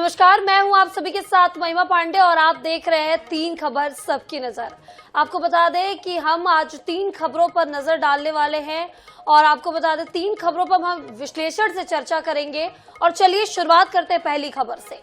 नमस्कार, मैं हूं आप सभी के साथ महिमा पांडे और आप देख रहे हैं 3 खबर सबकी नजर। आपको बता दें कि हम आज 3 खबरों पर नजर डालने वाले हैं और आपको बता दें 3 खबरों पर हम विश्लेषण से चर्चा करेंगे। और चलिए शुरुआत करते हैं पहली खबर से।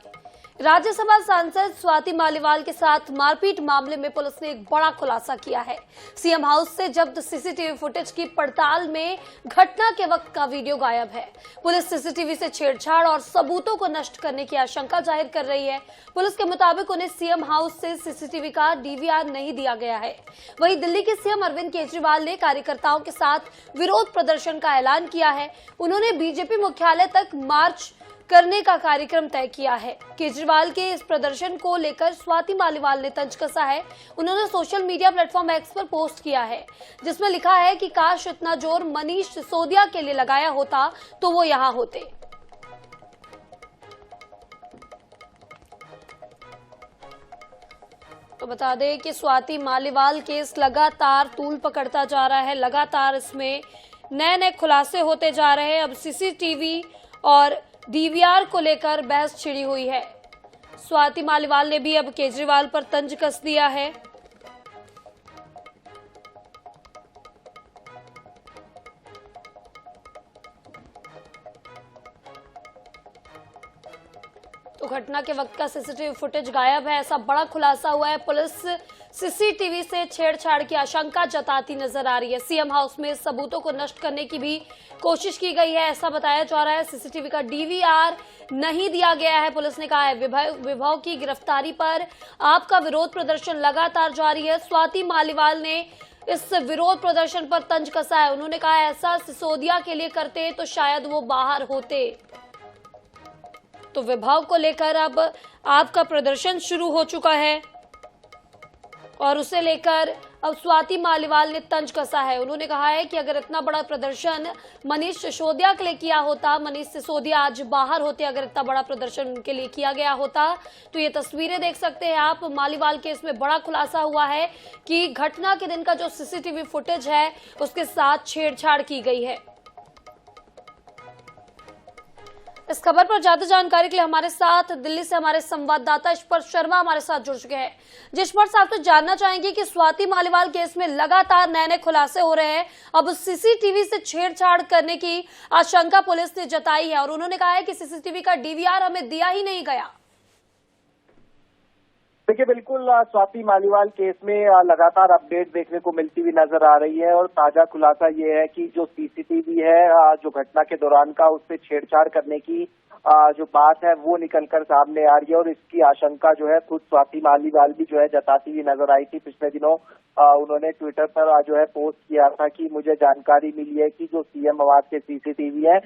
राज्यसभा सांसद स्वाति मालीवाल के साथ मारपीट मामले में पुलिस ने एक बड़ा खुलासा किया है। सीएम हाउस से जब्त सीसीटीवी फुटेज की पड़ताल में घटना के वक्त का वीडियो गायब है। पुलिस सीसीटीवी से छेड़छाड़ और सबूतों को नष्ट करने की आशंका जाहिर कर रही है। पुलिस के मुताबिक उन्हें सीएम हाउस से सीसीटीवी का डीवीआर नहीं दिया गया है। वहीं दिल्ली के सीएम अरविंद केजरीवाल ने कार्यकर्ताओं के साथ विरोध प्रदर्शन का ऐलान किया है। उन्होंने बीजेपी मुख्यालय तक मार्च करने का कार्यक्रम तय किया है। केजरीवाल के इस प्रदर्शन को लेकर स्वाति मालीवाल ने तंज कसा है। उन्होंने सोशल मीडिया प्लेटफॉर्म एक्स पर पोस्ट किया है जिसमें लिखा है कि काश इतना जोर मनीष सिसोदिया के लिए लगाया होता तो वो यहाँ होते। तो बता दें कि स्वाति मालीवाल केस लगातार तूल पकड़ता जा रहा है। लगातार इसमें नए खुलासे होते जा रहे हैं। अब सीसीटीवी और डीवीआर को लेकर बहस छिड़ी हुई है। स्वाति मालीवाल ने भी अब केजरीवाल पर तंज कस दिया है। तो घटना के वक्त का सीसीटीवी फुटेज गायब है, ऐसा बड़ा खुलासा हुआ है। पुलिस सीसीटीवी से छेड़छाड़ की आशंका जताती नजर आ रही है। सीएम हाउस में सबूतों को नष्ट करने की भी कोशिश की गई है, ऐसा बताया जा रहा है। सीसीटीवी का डीवीआर नहीं दिया गया है। पुलिस ने कहा है विभव की गिरफ्तारी पर आपका विरोध प्रदर्शन लगातार जारी है। स्वाति मालीवाल ने इस विरोध प्रदर्शन पर तंज कसा है। उन्होंने कहा ऐसा सिसोदिया के लिए करते तो शायद वो बाहर होते। तो विभव को लेकर अब आपका प्रदर्शन शुरू हो चुका है और उसे लेकर अब स्वाति मालीवाल ने तंज कसा है। उन्होंने कहा है कि अगर इतना बड़ा प्रदर्शन मनीष सिसोदिया के लिए किया होता, मनीष सिसोदिया आज बाहर होते। अगर इतना बड़ा प्रदर्शन उनके लिए किया गया होता तो ये तस्वीरें देख सकते हैं आप। मालीवाल केस में बड़ा खुलासा हुआ है कि घटना के दिन का जो सीसीटीवी फुटेज है उसके साथ छेड़छाड़ की गई है। इस खबर पर ज्यादा जानकारी के लिए हमारे साथ दिल्ली से हमारे संवाददाता यशपर्त शर्मा हमारे साथ जुड़ चुके हैं। यशपर्त साहब तो जानना चाहेंगे कि स्वाति मालीवाल केस में लगातार नए खुलासे हो रहे हैं। अब सीसीटीवी से छेड़छाड़ करने की आशंका पुलिस ने जताई है और उन्होंने कहा है कि सीसीटीवी का डीवीआर हमें दिया ही नहीं गया। देखिए, बिल्कुल स्वाति मालीवाल केस में लगातार अपडेट देखने को मिलती हुई नजर आ रही है और ताजा खुलासा ये है कि जो सीसीटीवी है जो घटना के दौरान का उससे छेड़छाड़ करने की जो बात है वो निकलकर सामने आ रही है और इसकी आशंका जो है खुद स्वाति मालीवाल भी जो है जताती हुई नजर आई थी। पिछले दिनों उन्होंने ट्विटर पर जो है पोस्ट किया था कि मुझे जानकारी मिली है कि जो सीएम आवास के सीसीटीवी है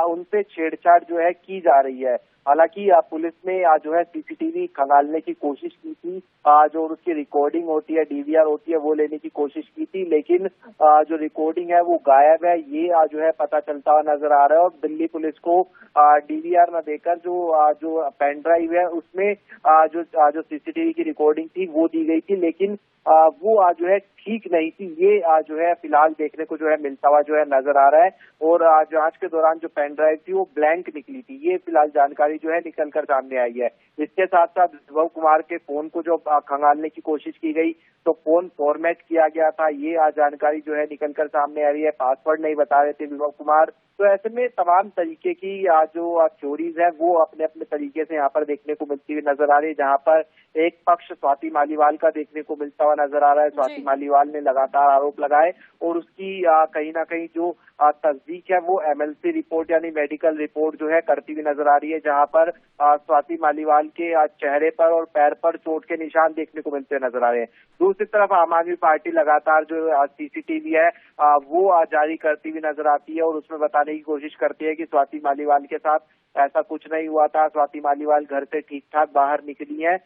उनसे छेड़छाड़ जो है की जा रही है। हालांकि पुलिस ने जो है सीसीटीवी खंगालने की कोशिश की थी, जो उसकी रिकॉर्डिंग होती है, डीवीआर होती है, वो लेने की कोशिश की थी, लेकिन जो रिकॉर्डिंग है वो गायब है, ये जो है पता चलता हुआ नजर आ रहा है। और दिल्ली पुलिस को डीवीआर न देकर जो पेन ड्राइव है उसमें जो सीसीटीवी की रिकॉर्डिंग थी वो दी गई थी, लेकिन वो जो है ठीक नहीं थी। ये जो है फिलहाल देखने को जो है मिलता हुआ जो है नजर आ रहा है। और जांच के दौरान जो पेन ड्राइव थी वो ब्लैंक निकली थी, ये फिलहाल जानकारी जो है निकलकर सामने आई है। इसके साथ साथ विभव कुमार के फोन को जो खंगालने की कोशिश की गई तो फोन फॉर्मेट किया गया था, ये जानकारी जो है निकलकर सामने आ रही है। पासवर्ड नहीं बता रहे थे विभव कुमार। तो ऐसे में तमाम तरीके की जो थ्योरीज है वो अपने अपने तरीके से यहाँ पर देखने को मिलती हुई नजर आ रही है, जहाँ पर एक पक्ष स्वाति मालीवाल का देखने को मिलता हुआ नजर आ रहा है। स्वाति मालीवाल ने लगातार आरोप लगाए और उसकी कहीं ना कहीं जो तस्दीक है वो एमएलसी रिपोर्ट यानी मेडिकल रिपोर्ट जो है करती हुई नजर आ रही है, जहाँ पर स्वाति मालीवाल के चेहरे पर और पैर पर चोट के निशान देखने को मिलते नजर आ रहे हैं। दूसरी तरफ आम आदमी पार्टी लगातार जो सीसीटीवी है वो जारी करती हुई नजर आती है और उसमें बताने की कोशिश करती है कि स्वाति मालीवाल के साथ ऐसा कुछ नहीं हुआ था, स्वाति मालीवाल घर से ठीक ठाक बाहर निकली है।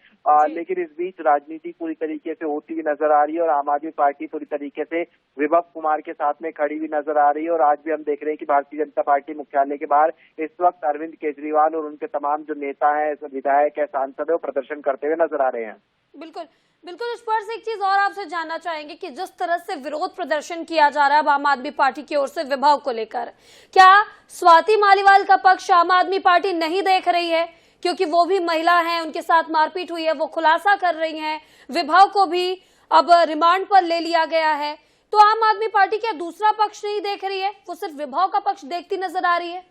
लेकिन इस बीच राजनीति पूरी तरीके से होती हुई नजर आ रही है और आम आदमी पार्टी पूरी तरीके से विभव कुमार के साथ में खड़ी हुई नजर आ रही है। और आज भी हम देख रहे हैं कि भारतीय जनता पार्टी मुख्यालय के बाहर इस वक्त अरविंद केजरीवाल और उनके तमाम जो नेता हैं, विधायक है, सांसद है, वो प्रदर्शन करते हुए नजर आ रहे हैं। बिल्कुल बिल्कुल। इस पर से एक चीज और आपसे जानना चाहेंगे कि जिस तरह से विरोध प्रदर्शन किया जा रहा है आम आदमी पार्टी की ओर से विभव को लेकर, क्या स्वाति मालीवाल का पक्ष आम आदमी पार्टी नहीं देख रही है क्योंकि वो भी महिला हैं, उनके साथ मारपीट हुई है, वो खुलासा कर रही हैं। विभव को भी अब रिमांड पर ले लिया गया है। तो आम आदमी पार्टी क्या दूसरा पक्ष नहीं देख रही है, वो सिर्फ विभव का पक्ष देखती नजर आ रही है?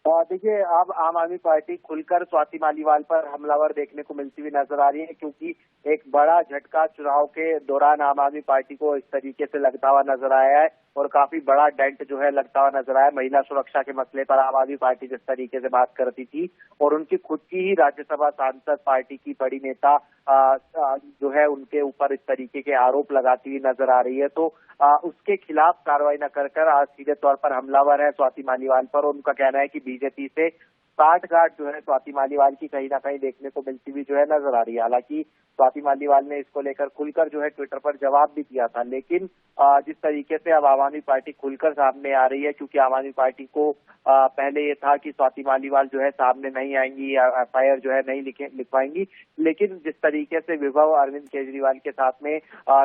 देखिए, अब आम आदमी पार्टी खुलकर स्वाति मालीवाल पर हमलावर देखने को मिलती हुई नजर आ रही है, क्योंकि एक बड़ा झटका चुनाव के दौरान आम आदमी पार्टी को इस तरीके से लगता हुआ नजर आया है और काफी बड़ा डेंट जो है लगता हुआ नजर आया। महिला सुरक्षा के मसले पर आम आदमी पार्टी जिस तरीके से बात करती थी और उनकी खुद की ही राज्यसभा सांसद, पार्टी की बड़ी नेता जो है उनके ऊपर इस तरीके के आरोप लगाती हुई नजर आ रही है, तो उसके खिलाफ कार्रवाई न कर आज सीधे तौर पर हमलावर है स्वाति मालीवाल पर। और उनका कहना है कि बीजेपी से साठगांठ जो है स्वाति मालीवाल की कहीं ना कहीं देखने को मिलती हुई जो है नजर आ रही है। हालांकि स्वाति मालीवाल ने इसको लेकर खुलकर जो है ट्विटर पर जवाब भी दिया था, लेकिन जिस तरीके से अब आम आदमी पार्टी खुलकर सामने आ रही है, क्योंकि आम आदमी पार्टी को पहले ये था कि स्वाति मालीवाल जो है सामने नहीं आएंगी, एफआईआर जो है नहीं लिखवाएंगी, लेकिन जिस तरीके से विभव अरविंद केजरीवाल के साथ में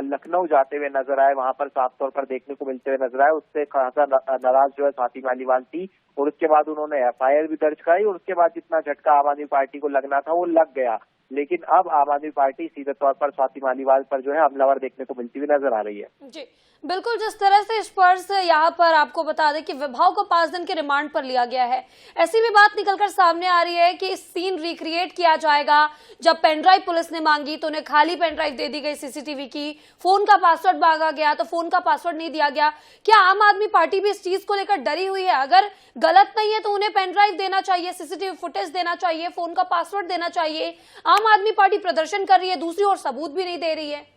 लखनऊ जाते हुए नजर आए, वहां पर साफ तौर पर देखने को मिलते हुए नजर आए, उससे खासा नाराज जो है स्वाति मालीवाल थी और उसके बाद उन्होंने एफआईआर भी दर्ज कराई और उसके बाद जितना झटका आम आदमी पार्टी को लगना था वो लग गया। लेकिन अब आम आदमी पार्टी सीधे तौर पर स्वाति मालीवाल पर जो है हमलावर देखने को मिलती हुई नजर आ रही है। जी बिल्कुल, जिस तरह से स्पर्श यहाँ पर आपको बता दें कि विभव को 5 दिन के रिमांड पर लिया गया है, ऐसी भी बात निकलकर सामने आ रही है कि सीन रिक्रिएट किया जाएगा। जब पेनड्राइव पुलिस ने मांगी तो उन्हें खाली पेनड्राइव दे दी गई सीसीटीवी की, फोन का पासवर्ड मांगा गया तो फोन का पासवर्ड नहीं दिया गया। क्या आम आदमी पार्टी भी इस चीज को लेकर डरी हुई है? अगर गलत नहीं है तो उन्हें पेनड्राइव देना चाहिए, सीसीटीवी फुटेज देना चाहिए, फोन का पासवर्ड देना चाहिए। आम आदमी पार्टी प्रदर्शन कर रही है, दूसरी ओर सबूत भी नहीं दे रही है।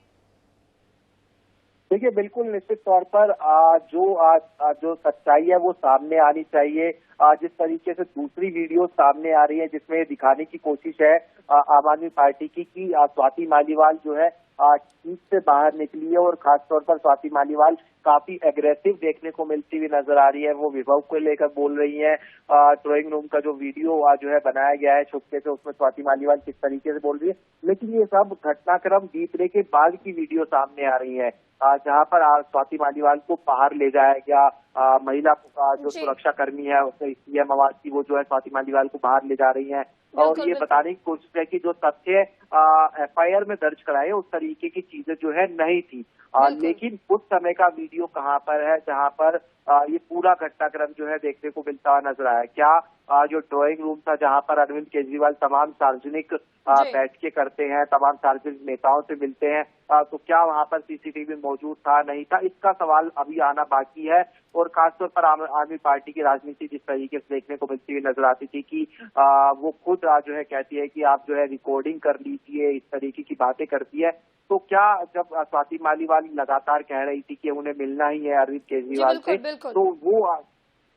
देखिए, बिल्कुल निश्चित तौर पर जो सच्चाई है वो सामने आनी चाहिए। जिस तरीके से दूसरी वीडियो सामने आ रही है जिसमें दिखाने की कोशिश है आम आदमी पार्टी की कि स्वाति मालीवाल जो है सीट से बाहर निकली है और खासतौर पर स्वाति मालीवाल काफी एग्रेसिव देखने को मिलती हुई नजर आ रही है। वो विभव को लेकर बोल रही है। ड्राइंग रूम का जो वीडियो जो है बनाया गया है छुपके से, उसमें स्वाति मालीवाल किस तरीके से बोल रही है, लेकिन ये सब घटनाक्रम बीतने के बाद की वीडियो सामने आ रही है जहां पर स्वाति मालीवाल को बाहर ले जाया गया। महिला जो सुरक्षा कर्मी है उससे सीएम आवाज की, वो जो है स्वाति मालीवाल को बाहर ले जा रही है और ये बताने की कोशिश है कि जो तथ्य एफआईआर में दर्ज कराए उस तरीके की चीजें जो है नहीं थी। लेकिन उस समय का वीडियो कहाँ पर है जहां पर ये पूरा घटनाक्रम जो है देखने को मिलता हुआ नजर आया? क्या जो ड्राइंग रूम था जहां पर अरविंद केजरीवाल तमाम सार्वजनिक बैठकें करते हैं, तमाम सार्वजनिक नेताओं से मिलते हैं, तो क्या वहां पर सीसीटीवी मौजूद था, नहीं था? इसका सवाल अभी आना बाकी है। और खासतौर पर आम आदमी पार्टी की राजनीति जिस तरीके से देखने को मिलती हुई नजर आती थी कि वो खुद जो है कहती है कि आप जो है रिकॉर्डिंग कर लीजिए, इस तरीके की बातें करती है। तो क्या जब स्वाति मालीवाल लगातार कह रही थी कि उन्हें मिलना ही है अरविंद केजरीवाल से, तो वो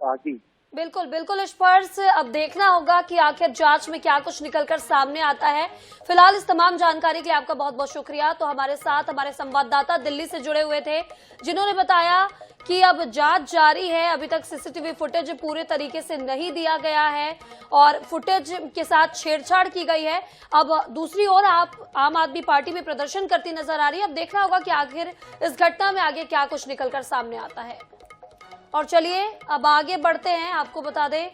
जी बिल्कुल बिल्कुल स्पर्श, अब देखना होगा कि आखिर जांच में क्या कुछ निकलकर सामने आता है। फिलहाल इस तमाम जानकारी के लिए आपका बहुत बहुत शुक्रिया। तो हमारे साथ हमारे संवाददाता दिल्ली से जुड़े हुए थे, जिन्होंने बताया कि अब जांच जारी है। अभी तक सीसीटीवी फुटेज पूरे तरीके से नहीं दिया गया है और फुटेज के साथ छेड़छाड़ की गई है। अब दूसरी ओर आम आदमी पार्टी में प्रदर्शन करती नजर आ रही है। अब देखना होगा कि आखिर इस घटना में आगे क्या कुछ निकलकर सामने आता है। और चलिए अब आगे बढ़ते हैं, आपको बता दें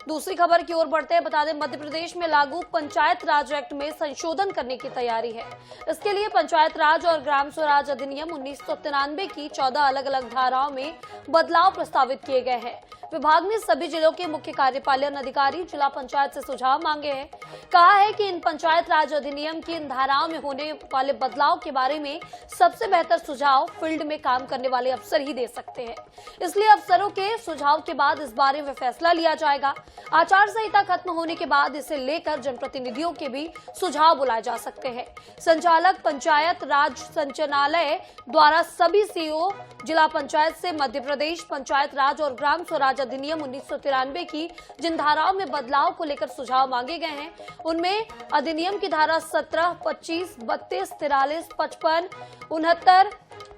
दूसरी खबर की ओर बढ़ते हैं। बता दें मध्य प्रदेश में लागू पंचायत राज एक्ट में संशोधन करने की तैयारी है। इसके लिए पंचायत राज और ग्राम स्वराज अधिनियम 1993 की 14 अलग अलग धाराओं में बदलाव प्रस्तावित किए गए हैं। विभाग ने सभी जिलों के मुख्य कार्यपालन अधिकारी, जिला पंचायत से सुझाव मांगे हैं। कहा है कि इन पंचायत राज अधिनियम की इन धाराओं में होने वाले बदलाव के बारे में सबसे बेहतर सुझाव फील्ड में काम करने वाले अफसर ही दे सकते हैं। इसलिए अफसरों के सुझाव के बाद इस बारे में फैसला लिया जाएगा। आचार संहिता खत्म होने के बाद इसे लेकर जनप्रतिनिधियों के भी सुझाव बुलाए जा सकते हैं। संचालक पंचायत राज संचालनालय द्वारा सभी सीओ जिला पंचायत से मध्य प्रदेश पंचायत राज और ग्राम स्वराज अधिनियम 1993 की जिन धाराओं में बदलाव को लेकर सुझाव मांगे गए हैं, उनमें अधिनियम की धारा 17, 25, 32, 43, 55, 69,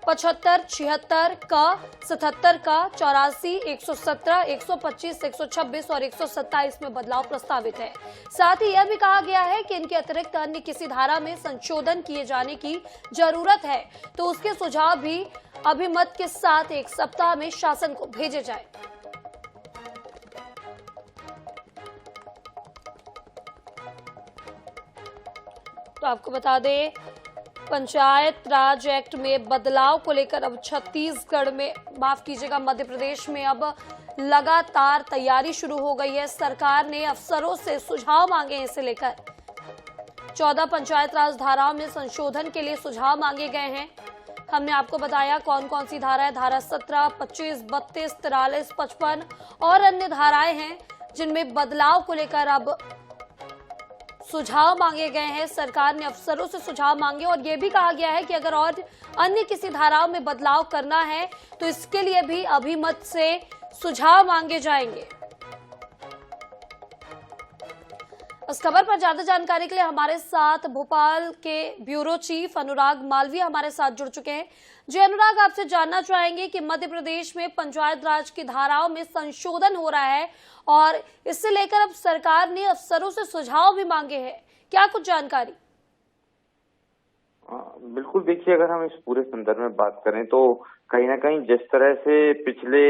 75, 76 का, 77 का, 84, 117, 125, 126 और 127 में बदलाव प्रस्तावित है। साथ ही यह भी कहा गया है कि इनके अतिरिक्त अन्य किसी धारा में संशोधन किए जाने की जरूरत है तो उसके सुझाव भी अभिमत के साथ 1 सप्ताह में शासन को भेजे जाए। तो आपको बता दें, पंचायत राज एक्ट में बदलाव को लेकर अब छत्तीसगढ़ में, माफ कीजिएगा, मध्य प्रदेश में अब लगातार तैयारी शुरू हो गई है। सरकार ने अफसरों से सुझाव मांगे हैं। इसे लेकर 14 पंचायत राज धाराओं में संशोधन के लिए सुझाव मांगे गए हैं। हमने आपको बताया कौन कौन सी धाराएं, धारा 17, 25, 32, 43, 55 और अन्य धाराएं हैं जिनमें बदलाव को लेकर अब सुझाव मांगे गए हैं। सरकार ने अफसरों से सुझाव मांगे और यह भी कहा गया है कि अगर और अन्य किसी धाराओं में बदलाव करना है तो इसके लिए भी अभिमत से सुझाव मांगे जाएंगे। इस खबर पर ज्यादा जानकारी के लिए हमारे साथ भोपाल के ब्यूरो चीफ अनुराग मालवीय हमारे साथ जुड़ चुके हैं। जी अनुराग, आपसे जानना चाहेंगे कि मध्य प्रदेश में पंचायत राज की धाराओं में संशोधन हो रहा है और इससे लेकर अब सरकार ने अफसरों से सुझाव भी मांगे हैं, क्या कुछ जानकारी? बिल्कुल, देखिए, अगर हम इस पूरे संदर्भ में बात करें तो कहीं ना कहीं जिस तरह से पिछले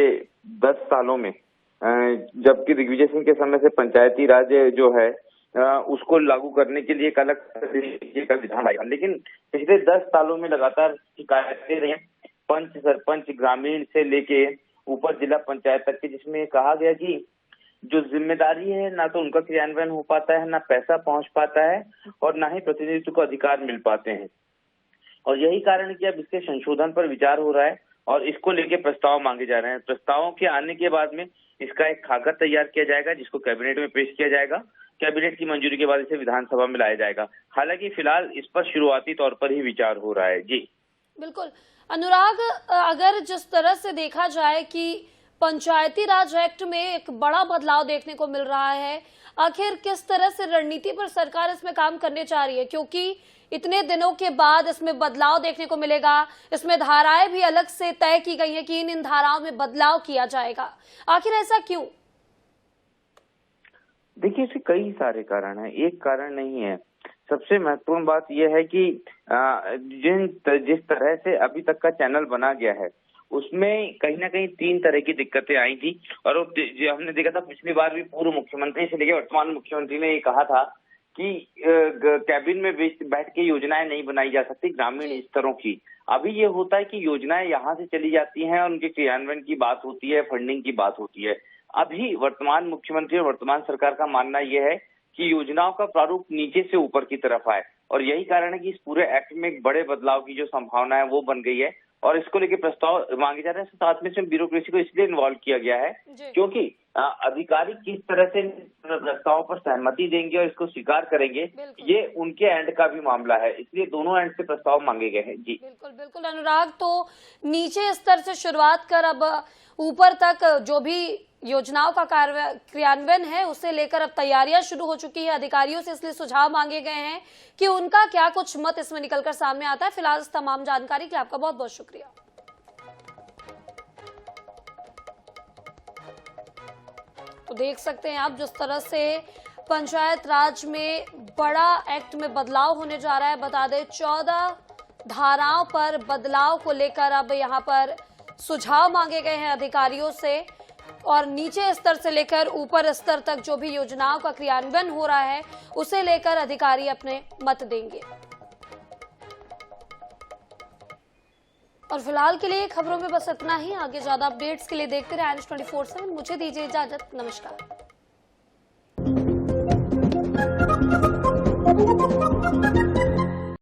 10 सालों में, जबकि दिग्विजय सिंह के समय से पंचायती राज जो है उसको लागू करने के लिए एक अलग तरीके का विधान आया, लेकिन पिछले 10 सालों में लगातार शिकायतें रही, पंच, सरपंच, ग्रामीण से लेके ऊपर जिला पंचायत तक के, जिसमें कहा गया कि जो जिम्मेदारी है ना तो उनका क्रियान्वयन हो पाता है, ना पैसा पहुंच पाता है और ना ही प्रतिनिधित्व को अधिकार मिल पाते हैं। और यही कारण है कि अब इसके संशोधन पर विचार हो रहा है और इसको लेके प्रस्ताव मांगे जा रहे हैं। प्रस्तावों के आने के बाद में इसका एक खाका तैयार किया जाएगा जिसको कैबिनेट में पेश किया जाएगा। कैबिनेट की मंजूरी के बाद इसे विधानसभा में लाया जाएगा। हालांकि फिलहाल इस पर शुरुआती तौर पर ही विचार हो रहा है। जी बिल्कुल अनुराग, अगर जिस तरह से देखा जाए कि पंचायती राज एक्ट में एक बड़ा बदलाव देखने को मिल रहा है, आखिर किस तरह से रणनीति पर सरकार इसमें काम करने जा रही है, क्योंकि इतने दिनों के बाद इसमें बदलाव देखने को मिलेगा। इसमें धाराएं भी अलग से तय की गई हैं कि इन धाराओं में बदलाव किया जाएगा, आखिर ऐसा क्यों? देखिए, इसके कई सारे कारण हैं, एक कारण नहीं है। सबसे महत्वपूर्ण बात यह है कि जिस तरह से अभी तक का चैनल बना गया है उसमें कहीं ना कहीं 3 तरह की दिक्कतें आई थी और हमने देखा था पिछली बार भी पूर्व मुख्यमंत्री से लेकर वर्तमान मुख्यमंत्री ने ये कहा था कि कैबिन में बैठ के योजनाएं नहीं बनाई जा सकती ग्रामीण स्तरों की। अभी ये होता है कि योजनाएं यहाँ से चली जाती हैं और उनके क्रियान्वयन की बात होती है, फंडिंग की बात होती है। अभी वर्तमान मुख्यमंत्री और वर्तमान सरकार का मानना यह है कि योजनाओं का प्रारूप नीचे से ऊपर की तरफ आए और यही कारण है कि इस पूरे एक्ट में एक बड़े बदलाव की जो संभावना है वो बन गई है और इसको लेकर प्रस्ताव मांगे जा रहे हैं। साथ में इसमें ब्यूरोक्रेसी को इसलिए इन्वॉल्व किया गया है क्योंकि अधिकारी किस तरह से प्रस्तावों पर सहमति देंगे और इसको स्वीकार करेंगे, ये उनके एंड का भी मामला है, इसलिए दोनों एंड से प्रस्ताव मांगे गए हैं। जी बिल्कुल बिल्कुल अनुराग, तो नीचे स्तर से शुरुआत कर अब ऊपर तक जो भी योजनाओं का क्रियान्वयन है उसे लेकर अब तैयारियां शुरू हो चुकी है। अधिकारियों से इसलिए सुझाव मांगे गए हैं कि उनका क्या कुछ मत इसमें निकलकर सामने आता है। फिलहाल इस तमाम जानकारी के लिए आपका बहुत बहुत शुक्रिया। तो देख सकते हैं आप जिस तरह से पंचायत राज में बड़ा एक्ट में बदलाव होने जा रहा है। बता दें 14 धाराओं पर बदलाव को लेकर अब यहां पर सुझाव मांगे गए हैं अधिकारियों से और नीचे स्तर से लेकर ऊपर स्तर तक जो भी योजनाओं का क्रियान्वयन हो रहा है उसे लेकर अधिकारी अपने मत देंगे। और फिलहाल के लिए खबरों में बस इतना ही। आगे ज्यादा अपडेट्स के लिए देखते रहे IANS 24/7। मुझे दीजिए इजाजत, नमस्कार।